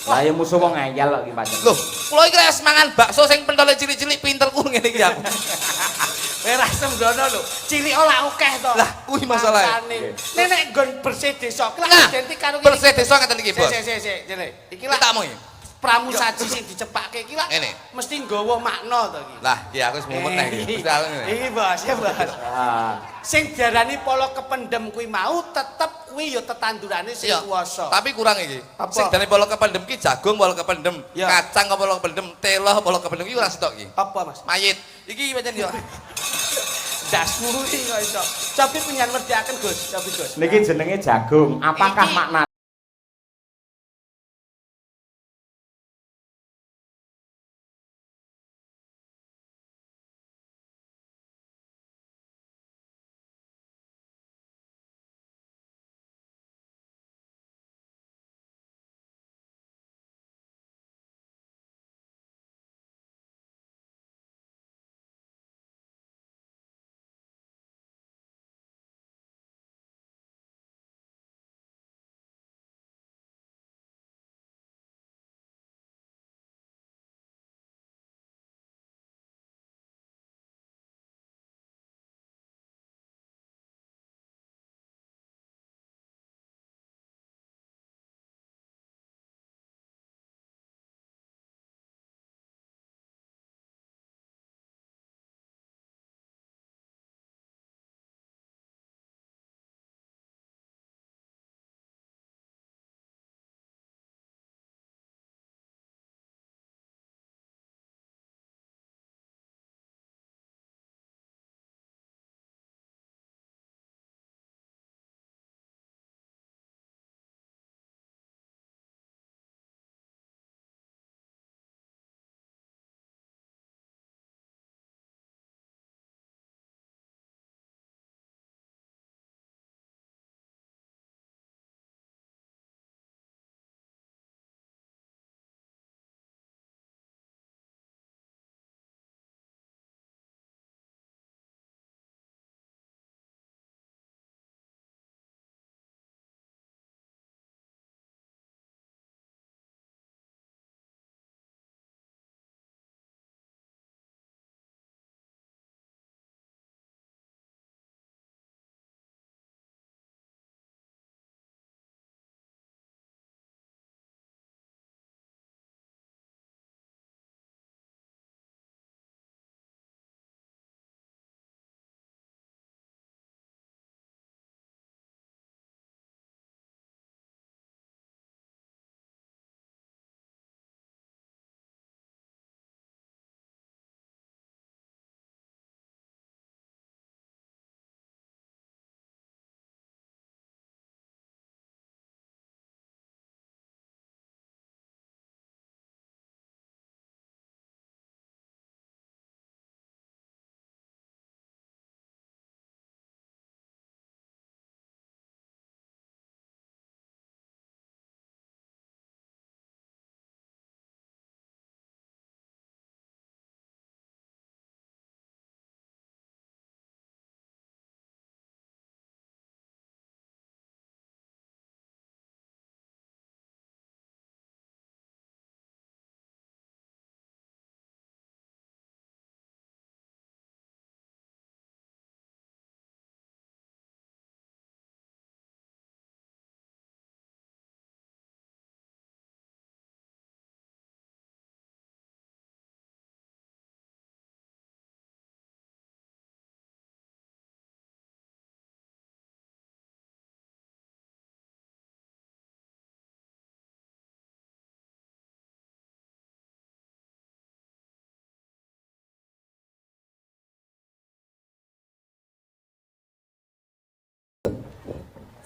Lah ya musuh wong ngeyel kok iki pancen. Lho, kula iki wis mangan bakso sing pentole cilik-cilik pinterku ngene iki aku. Ora sembrono lho. Cilik ora akeh to. Lah, kuwi masalahe. Nek nggon bersih desa, ki Nah, identik karo bersih desa ngeten iki, Bos. Sik, jene. Iki lah Takmu iki. pramusaji sing dicepakke iki lah. Ngene. Mesti nggawa makna to iki. Lah, iki aku wis mumet nek iki. Mesti aku ngene. Iki Bos, ya Bos. Ah. Sing diarani polo kependem kuwi mau tetep kuwi ya tetandurane sing kuwasa. Tapi kurang iki. Apa? Sing dene polo kependem ki jagung polo kependem, Ya. kacang polo kependem, telo polo kependem iki ora stok iki. Apa Mas? Mayit. Iki pancen yo. Dasmu iki kok iso. Cobi penyan werdiaken Gus, cobi Gus. Niki jenenge jagung. Apakah Iki- makna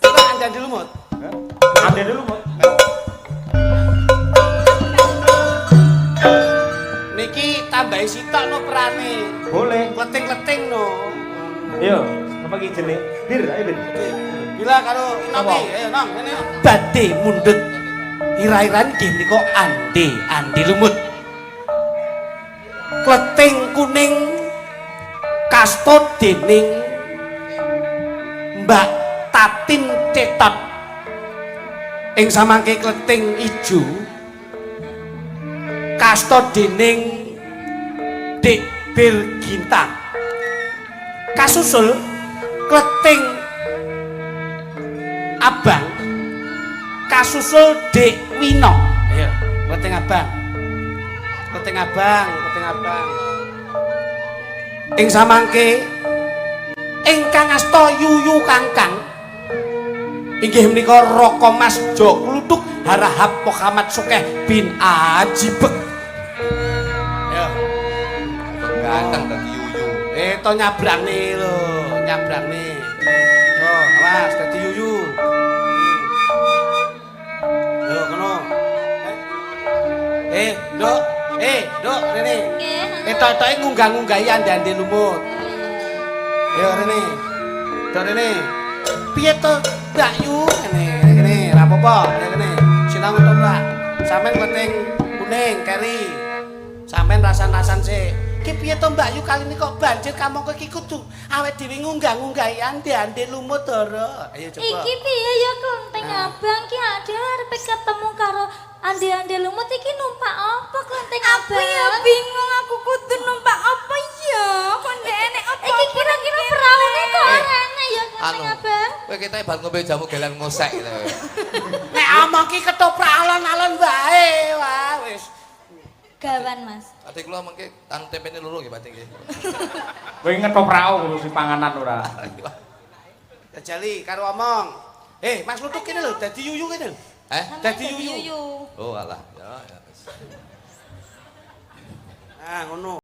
Coba Anda dulu, Mut. Ande dulu, Mut. Niki tambahi sitok no perane. Boleh. Kleting-kleting no. Yo, apa iki jenenge? Bir, ayo Bir. Bila karo Apa? Nomi, ayo Nom, ini. Badhe mundhut. Ira-iran nggih menika ande lumut. Kleting kuning kastut dening Mbak Tatin Cetot. Ing samangke kleting ijo kasta dening Dik Birginta. Kasusul Kleting Abang. Kasusul Dik Wino. Ayo, Kleting Abang. Kleting Abang, Kleting Abang. Ing samangke ingkang asta yuyu Kangkang inggih menika Raka Mas Jo Kluthuk Harahap Muhammad Sukeh bin Ajibek. Ayo. Ganteng dadi yuyu. To nyabrane lho, nyabrane. Yo, awas dadi yuyu. Yo kono. Nduk. Nduk rene. Tok-toke ngunggah-ngunggahi ande-ande lumut. Yo rene. Nduk rene. Piye to Mbak Yu? Ngene, ra apa-apa, ngene. Sinau to, Mbak. Sampeyan penting kuning, keri. Sampeyan rasan-rasan sik. Ki piye to Mbak Yu kali ini kok banjir kamangka iki kudu awake dhewe ngunggah-ngunggahi ande-ande lumut ora. Ayo coba. Iki piye ya Klenteng Abang ki ade arep ketemu karo ande-ande lumut iki numpak apa Klenteng Abang? Aku ya bingung aku kudu numpak apa ya? Kok ndek enek apa? Iki kira-kira peraune kok ora enek ya Klenteng Abang? Kowe ketek bar ngombe jamu gelan ngosek gitu. Nek omong ki ketoprak alon-alon wae, wah wis. Gawan Mas. Adik kula mengke tan tempene loro nggih Batik nggih. Kowe ngetoprak ngurusi panganan ora. Jajali karo omong. Mas Lutuk kene lho dadi yuyu kene lho. Dadi yuyu. Oh alah, ya. Ah ngono.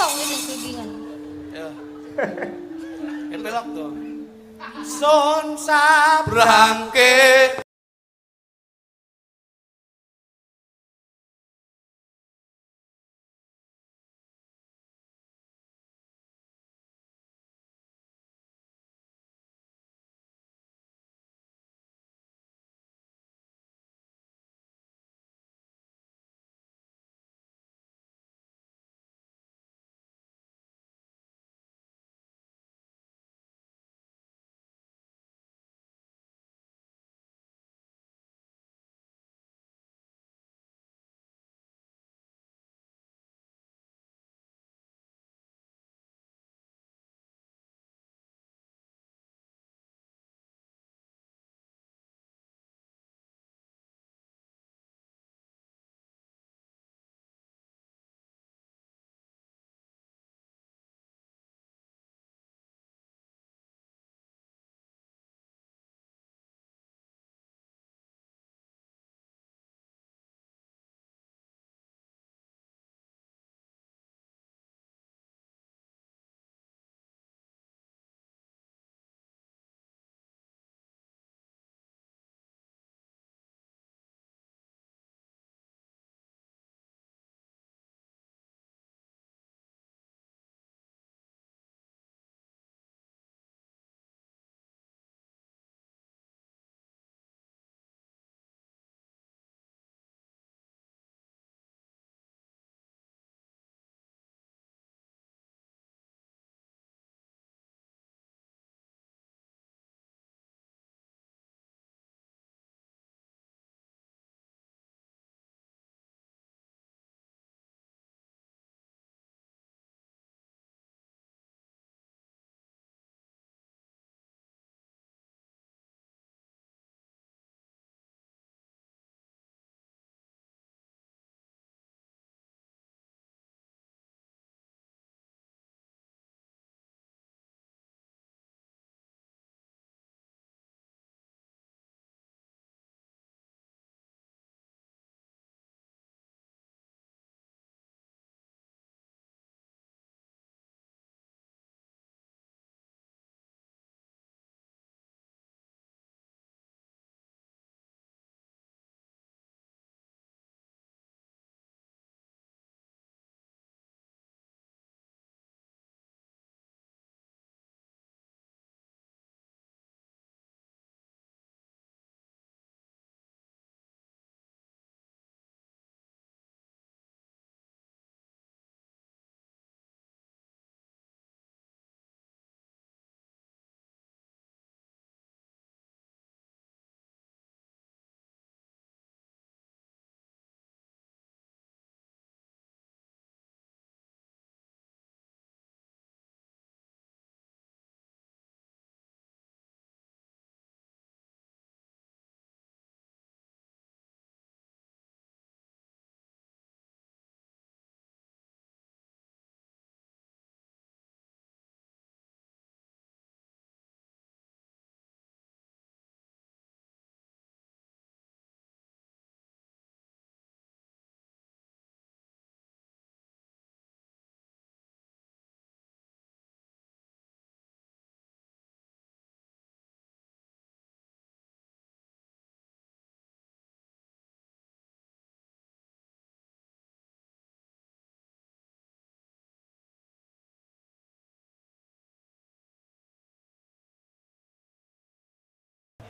kok ini bimbingan. Ya. Pelok tuh. Sun sabrangke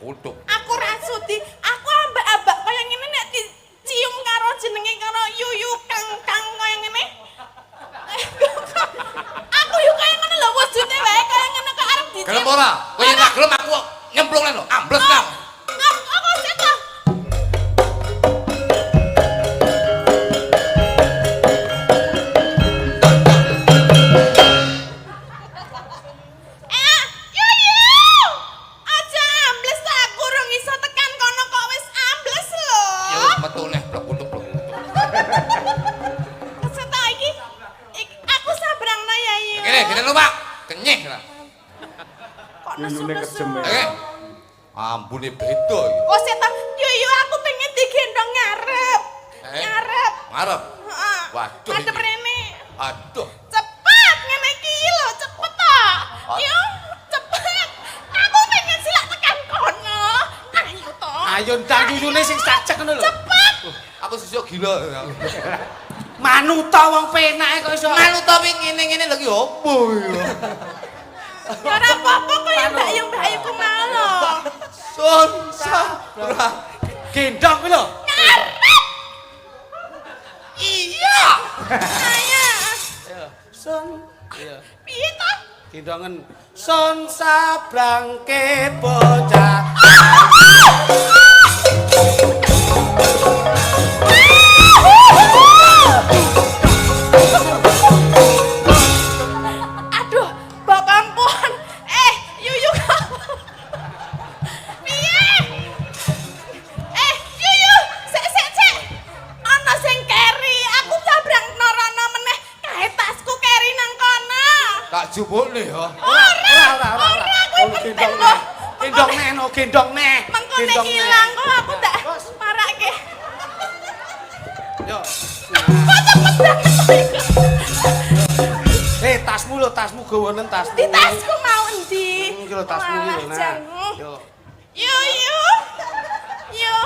kutuk. Aku ra sudi, aku ambak-ambak kaya ngene nek dicium karo jenenge karo yuyu kang kaya ngene. Aku yo kaya ngene lho wujude wae kaya ngene kok arep dicium. Gelem ora? Kowe yen gak gelem aku nyemplung lho, ambles kang. Aku sik to. Ambune beda iki. Oh sik ta. Yo aku pengen digendong ngarep. Ngarep. Ngarep. Heeh. Waduh. Madhep rene. Aduh. Cepet. Yo, cepet. Aku pengen silak tekan kono. Ayo to. Ayo ndang yuyune sing sacek ngono lho. Cepet. Aku sesuk gila. Manuta wong penake kok iso. Malu tapi ngene-ngene lagi opo ya? Ya ora apa-apa kok ya mbak-mbakku mau lho. Sun sabra. Gendong kuwi lho. Iya. Ayo. Sun. Iya. Piye to? Gendongen. Sun sabrangke bocah. Aduh, bapangkuan. Yuyu. Piye? Yuyu, sik. Ana sing keri. Aku sabrang norono meneh kae tasku keri nang kono. Tak jupukne ya. Ora, kuwi penting kok. Gendong nek. Mengkone ilang kok aku tak marake. Yo. Kok cepet banget. tasmu gawanen tasmu. Di tasku mau endi? Iki lho tasmu iki lho. Nah. Yo. Yo.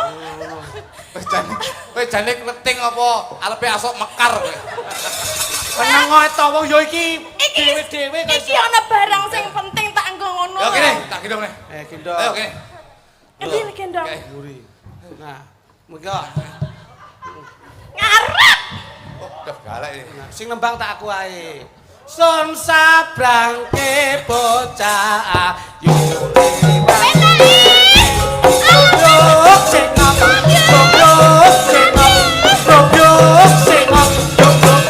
Wis jane kleting apa arepe asok mekar kowe. Tenang wae to wong yo iki dhewe-dhewe kok. Iki ana barang sing penting tak nggo ngono. Ya kene, tak gendong nih. Gendong. Ayo kene. Endi gendong? Mburi. Nah, muga. Ngarep. Oh, udah galak ini. Nah, sing nembang tak aku ae. Sun sabrangke bocah ayu Goblok sing ngop, goblok sing ngop, goblok sing ngop, goblok.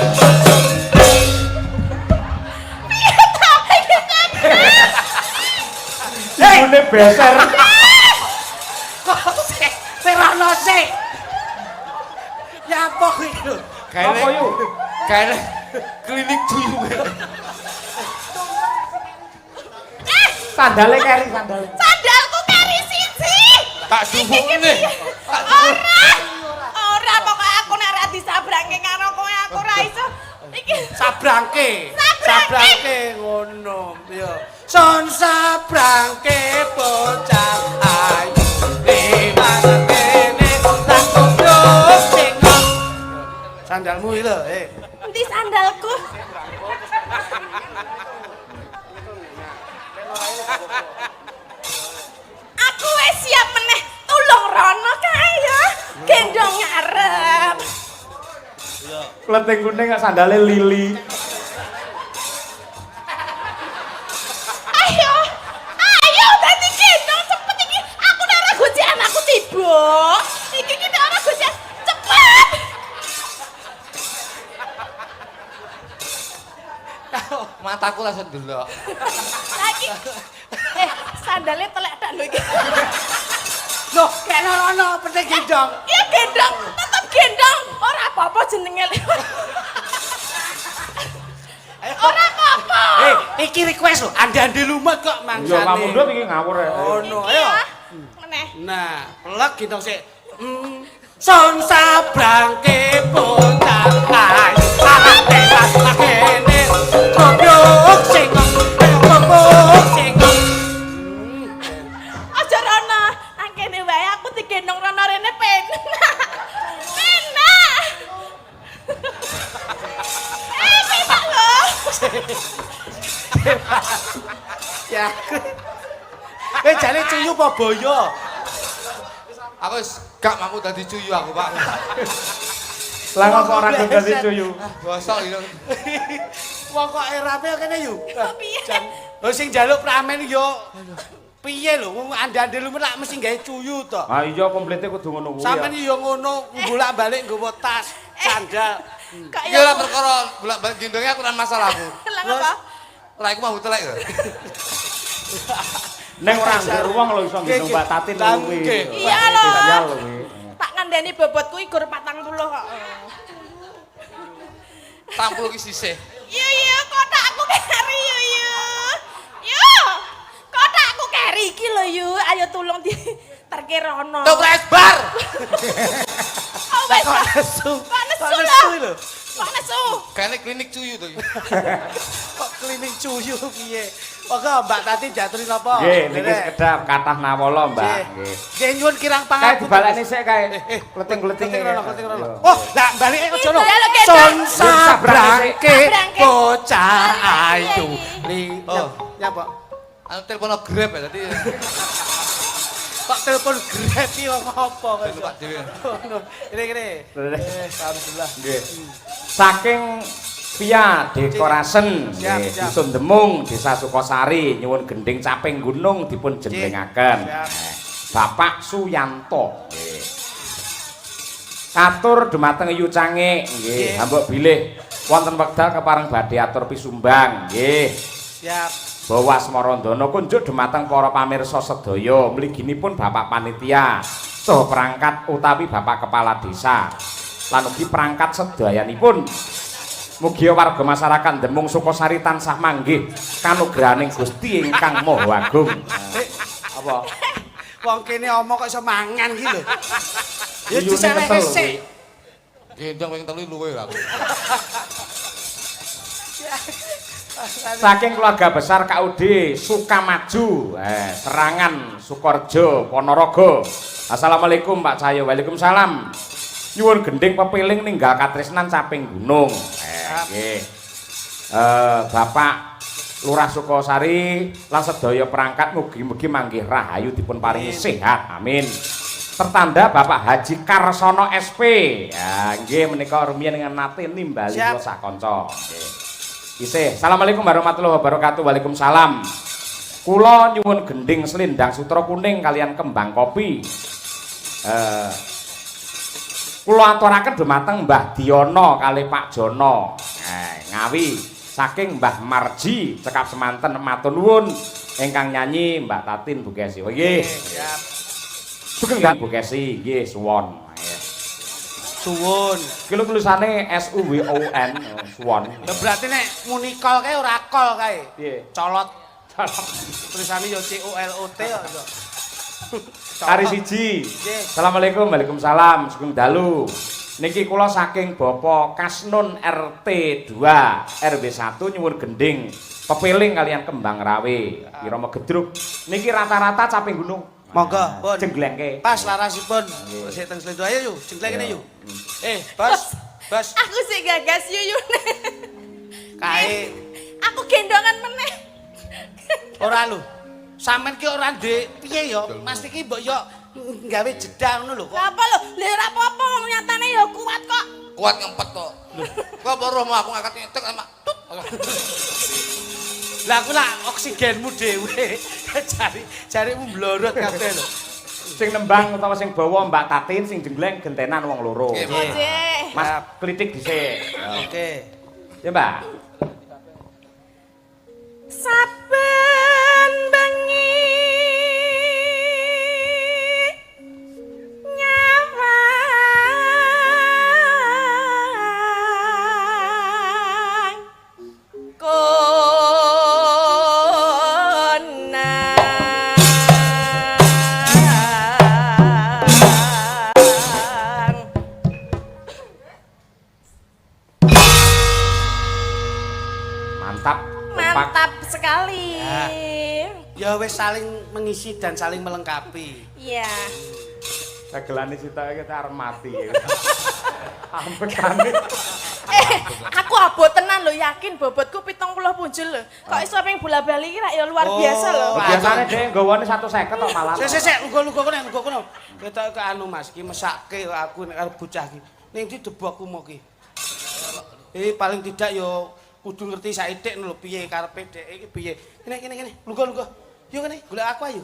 Ibune beser. Serano sik. Ya apa kuwi lho? Apa yuk? Kayaknya klinik tuyul. Sandale keri sandale. Sandalku kari siji. Tak jupukne. Ora pokoke aku nek ora disabrangke karo kowe aku ora iso. Iki Sabrangke ngono ya. Sun sabrangke bocah ayu liwat kene tak goblok sing ngop. Sandalmu iki lho, endi sandalku? Aku wis siap meneh tulung rono kae ya. Gendong ngarep. Kleting kuning sandale lili. Ayo dadi gendong cepet iki. Aku nek ora gojekan aku tiba. Iki nek ora gojekan cepet. Mataku langsung delok. Lagi. Sandalnya telek tak lho iki. Loh, kayak rono penting gendong. Iya gendong, tetep gendong. Ora apa-apa jenenge. Ora apa-apa. Iki request lho, ande-ande lumet kok mangsane. Yo kamu ndut iki ngawur ya. Ono, Iki ayo. ya. Meneh. Nah, pelek gendong sik. Sun sabrangke bocah ayu lewat kene goblok sing goblok sing. Aja rono, nang kene wae aku digendong rono rene penak. Penak. Penak lho. Ya. Jane cuyu apa boyo? Aku wis gak mampu dadi cuyu aku, Pak. Lah kok ora dadi cuyu. Bosok iki. Wong kok erape kene yo. Piye? Lho sing njaluk pramen yo. Piye lho, wong ande-ande lumet lak mesti gawe cuyu to. Ah iya komplite kudu ngono kuwi. Sampeyan yo ngono, bolak-balik nggawa tas, sandal. Kak Iki ora perkara bolak-balik gendongnya aku ora masalah aku. Lah apa? Ora iku mau telek lho. Ning ora ngger wong lho iso gendong Mbak Tatin kuwi. Iya lho. Iya lho kuwi. Tak ngandani bobotku iki gur 40 kok. Tampul ki sisih. Yo, kotakku keri yo. Yo, kotakku keri iki lho yo. Ayo tulung di terke rono. Tok bar. Oh wes. Kok nesu. Kok nesu Kok nesu lho. Kok nesu? Kayaknya klinik cuyu to iki. Kok klinik cuyu piye? Monggo Mbak Tati jaturi napa? Nggih, niki sekedap kathah nawala, Mbak. Nggih. Nggih nyuwun kirang Kae pangapunten. dibalekne sik kae. Kleting-kleting Kleting rono. Oh, lah balike aja no. Lho, Gendong. Son sabrangke sabrangke bocah ayu. Oh, nyapa? Anu telepon Grab ya tadi. Kok telepon Grab iki kok apa kok? Pak dhewe. Kene. Alhamdulillah. Nggih. Saking Pia Dekorasen, Siap, nggih, siap. Dusun Demung, Desa Sukosari, nyuwun gending caping gunung dipun jenglengaken. Siap. Bapak Suyanto, nggih. Atur dumateng Yu Cange, nggih, hambuk bilih wonten wekdal kepareng badhe atur pisumbang, nggih. Siap. Bawa Smarandana kunjuk dumateng para pamirsa sedaya, mliginipun Bapak Panitia, saha perangkat utawi Bapak Kepala Desa. Lan ugi perangkat sedayanipun. Mugi warga masyarakat Demung Sukosari tansah manggih kanugrahaning Gusti ingkang Maha Agung. Apa? Wong kene omong kok iso mangan iki lho. Ya Guyune diseleke kesel, sik. Gendong ping 3 luwe aku. Saking keluarga besar KUD Sukamaju, Serangan Sukorjo Ponorogo. Assalamualaikum Pak Cahyo. Waalaikumsalam. Nyuwun gending pepiling ninggal katresnan caping gunung. Nggih. Bapak Lurah Sukosari lan sedaya perangkat mugi-mugi manggih rahayu dipun paringi sehat. Amin. Pertanda Bapak Haji Karsono SP. Ya, nggih menika rumiyin dengan nate nimbali kula sak kanca. Nggih. Isih. Assalamualaikum warahmatullahi wabarakatuh. Waalaikumsalam. Kula nyuwun gending selendang sutra kuning kalian kembang kopi. Kula aturaken dumateng Mbah Diono kalih Pak Jono. Ngawi saking Mbah Marji cekap semanten matur nuwun ingkang nyanyi Mbak Tatin Bukesi. Oh nggih. Siap. Sugeng nggih Bukesi, nggih suwon. Suwun. Iki lho tulisane SUWON, suwon. Ya berarti nek muni kol kae ora kol kae. Piye? Colot. Tulisane yo COLOT kok. Hari siji. Assalamualaikum, waalaikumsalam, sugeng dalu. Niki kula saking Bapak Kasnun RT 2 RW 1 nyuwun gending pepiling kalian kembang rawe Irama Gedruk. Niki rata-rata caping gunung. Monggo, pun. Jenglengke. Pas larasipun. Sik teng slendo ayo yuk, jengleng kene yuk. Bos. Bos. Aku sih gagas yuyune. Kae Aku gendongan meneh. ora lho. Sampeyan ki ora ndek piye ya? Mas iki mbok yo gawe jeda ngono lho kok. Apa lho? Lha ora apa-apa nyatane ya kuat kok. Kuat ngempet kok. Kok baru mau aku ngangkat nyetek sama tut. Lah aku lah oksigenmu dhewe. Jarimu mblorot kabeh lho. Sing nembang utawa sing bawa Mbak Tatin, sing jengleng gentenan wong loro. Nggih, Nggih. Mas klitik dhisik. Oke. Ya, Mbak. Saben bengi nyawang konang. Mantap. Mantap sekali. Ya wis saling mengisi dan saling melengkapi. Iya. Dagelane sita iki arep mati. Ampekane. Aku abot tenan lho, yakin bobotku 70 punjul lho. Kok iso ping bola-bali iki rak ya luar biasa lho. Biasane dhek nggawane 150 tok malah. Sik, lugo kono. Ketok ke anu Mas, iki mesake aku nek arep bocah iki. Ning ndi debokku mo ki. Paling tidak yo kudu ngerti saithik lho piye karepe dhek iki piye. Kene. Lugo. Yo kene, golek aku ayo.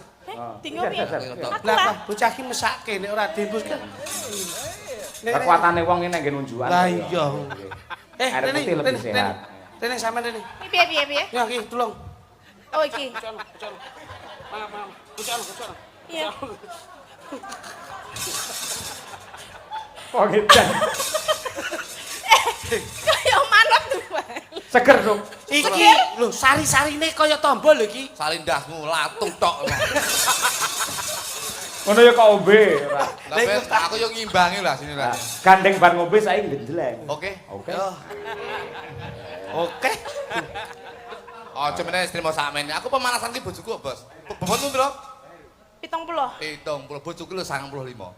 Tinggal piye? Aku Lah lah. bocah iki mesake nek ora dibus kan. Kekuatane wong ini nggih nunjukan. Lah iya. Air putih lebih sehat. Rene sampean rene. Piye? Ya iki tulung. Oh iki. Mam. Bocah. Iya. Kok gitu. Kaya manuk tuh. Seger dong. Iki lho sari-sarine kaya tombol lho iki. Salindahmu latung tok. Ngono ya kok ombe. Tapi aku yo ngimbangi lah sini lah. Gandeng bar ngombe saiki genjleng. Oke. Oke. Oke. Aja meneh trimo sakmene. Aku pemanasan ki bojoku, Bos. Bobotmu piro? 70. 70, bojoku lho 95.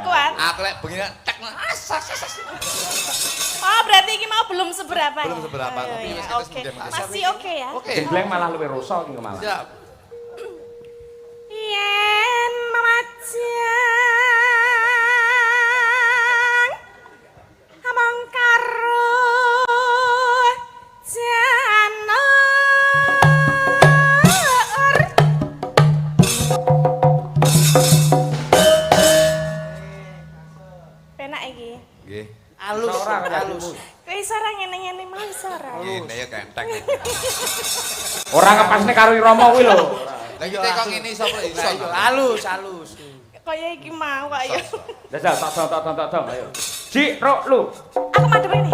Kuat. Aku lek bengi tek asas. Oh, berarti ini mau belum seberapa ya? Belum seberapa, Oh, tapi iya, wis oke. kemudian. Masih oke ya? Oke. Gembleng malah luwih rosa iki malah. Siap. Yen mamajang among karo janur penak iki Nggih. Alus, alus. kowe iso ora ngene-ngene mau iso ora Ngene ya kentek. Ora ngepasne karo Rama kuwi lho. Lah iki kok ngene iso kok iso. Alus, alus. kaya iki mau kok ya Jajal tak dong ayo. Ji, Ruk, lu. aku madhep ini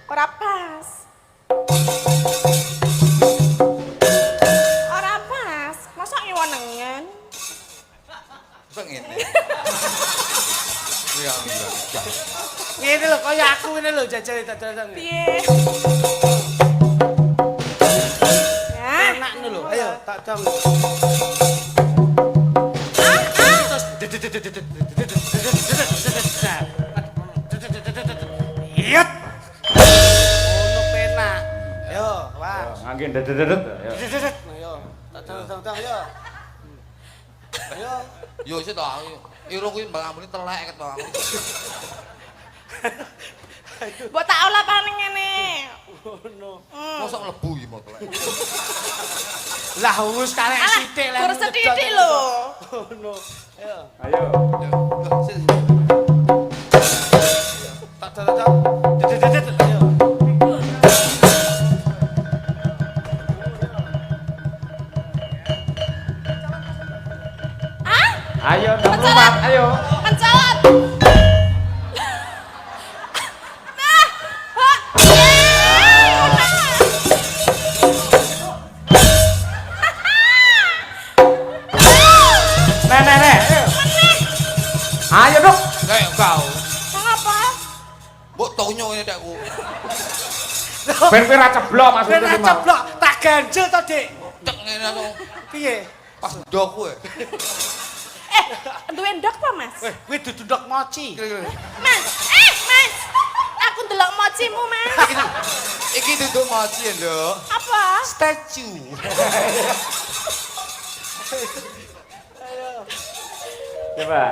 ora pas ora pas masa ngewenengen Kok ngene. Iya, iya. Ngene lho kaya aku ngene lho jajal dadak. piye ya Enak ngono lho. Ayo tak dong. Yet. Ono penak. Ayo, wah. Ngangge dedet ayo. Ayo, tak dong ayo. Ayo. Yo sik to aku. Iro kuwi mbak ambune telek ketok aku. mbok tak olah paning ngene Ono. Mosok mlebu iki mau telek. Lah wis karek alah sithik lah. gur sithik lho Ono. Ayo. Ayo. Loh, sik. Tak dong. Ayo. Ayo, nomor 4, ayo. mencolot Nek. Ayo, Duk. Kayak kau. ngapa Mbok tonyo ini dekku. Ben kowe ra ceblok maksudku Ben sih, Mas. ceblok, tak ganjel to, Dik. Cek ngene aku. Piye? Pas ndok kowe. duwe ndok apa mas Weh, kuwi dudu ndok mochi. mas mas aku ndelok mochimu mas Iki duduk mochi ya, Nduk. apa Statue. Coba.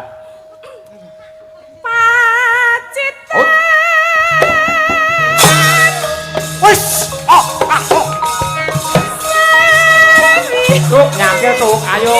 pacit Oh. Wis, oh. Duk, nyangkil, Duk. Ayo.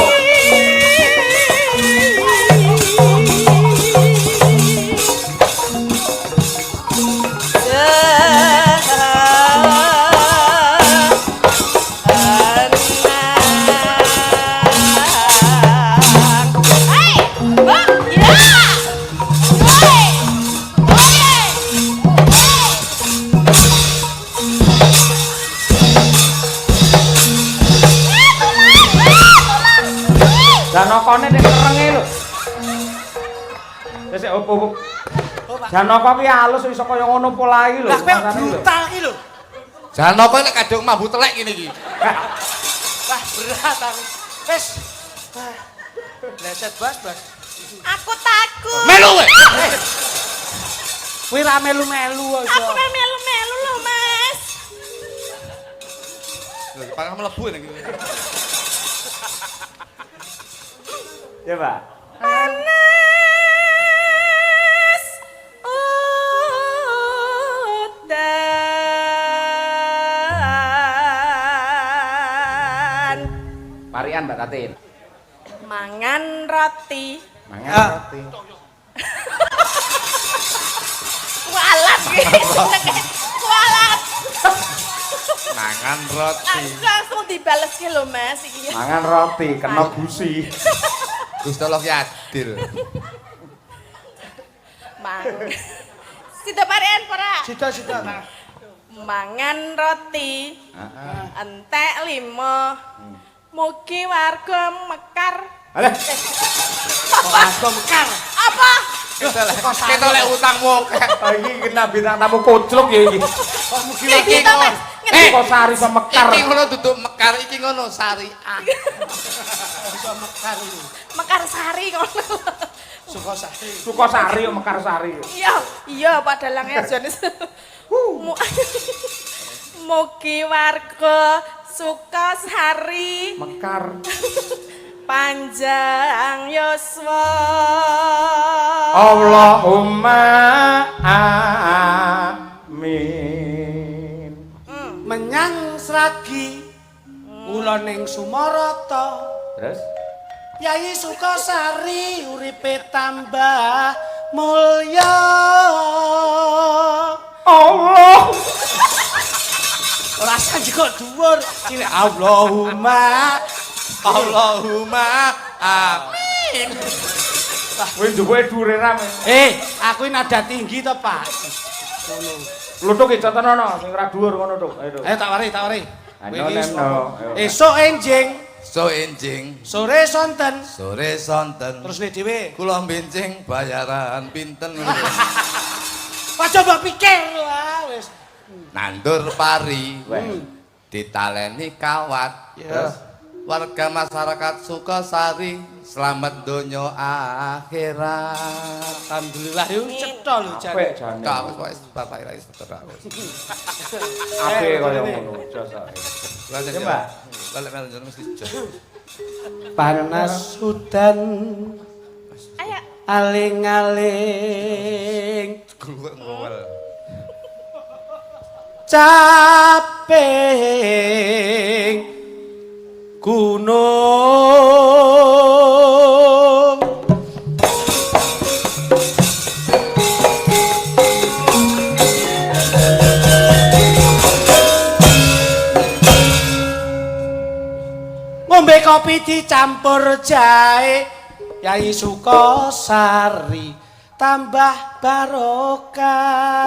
Janokone ning kerenge lho. Wis opo. Janoko ki alus iso kaya ngono pola iki lho. Lah kowe brutal iki lho. Jangan nopo lek kadung mambu telek ngene iki. Wah, berat aku. Wis. Leset bas. aku takut Melu kowe. Kuwi ra melu-melu aku aja. kan melu-melu loh mas Lho, pangan mlebu ning iki. Coba. panas udan Parian Mbak Tatin. mangan roti Mangan roti. kualat gitu kualat Mangan roti. langsung dibales ki lho mas iki Mangan roti kena gusi. Gusti Allah yadir. mang sida paren ora Sida. mangan roti Heeh. entek 5 mugi warga mekar Alah, Kok aku mekar. apa Kita lek utangmu. Ah, iki kena bintang tamu koclok ya iki. Mugi Iki Kita Mas. Sukosari sama Mekar. Iki ngono duduk Mekar, iki ngono Syariah. Mekar Sari ngono. Sukosari. Sukosari yo Mekarsari. Iya padahal ngejone. Mugi warga Sukosari Mekar. panjang yuswa. Allahumma amin. Menyang Sragi kula ning Sumarata. Terus Yai Sukosari uripe tambah mulya. Allah. Rasa juga dhuwur. Cilik Allahumma Amin. Kowe nduwe dhuwure rame. Aku ini nada tinggi to, Pak. Ngono. Lutuk iki contohno sing ora dhuwur ngono tok. Ayo. Ayo tak wari. Ayo, Neno. Esuk enjing, So enjing, sore sonten. sore sonten. Terus nih dhewe. Kula mbincing bayaran pinten. Aja mbok pikir lah wis. Nandur pari, Weh. ditaleni kawat. Ya. Warga masyarakat Sukosari selamat donya akhirat. Alhamdulillah yo cetha lho Apik jane. jane. Kak wis bapak ira wis betul. Apik kaya ngono jasa. Ya Mbak. Balik melu jeneng mesti jos. Panas udan Ayo. aling-aling Gluwek ngowel. caping gunung ngombe kopi dicampur jahe Yai Sukosari tambah barokah.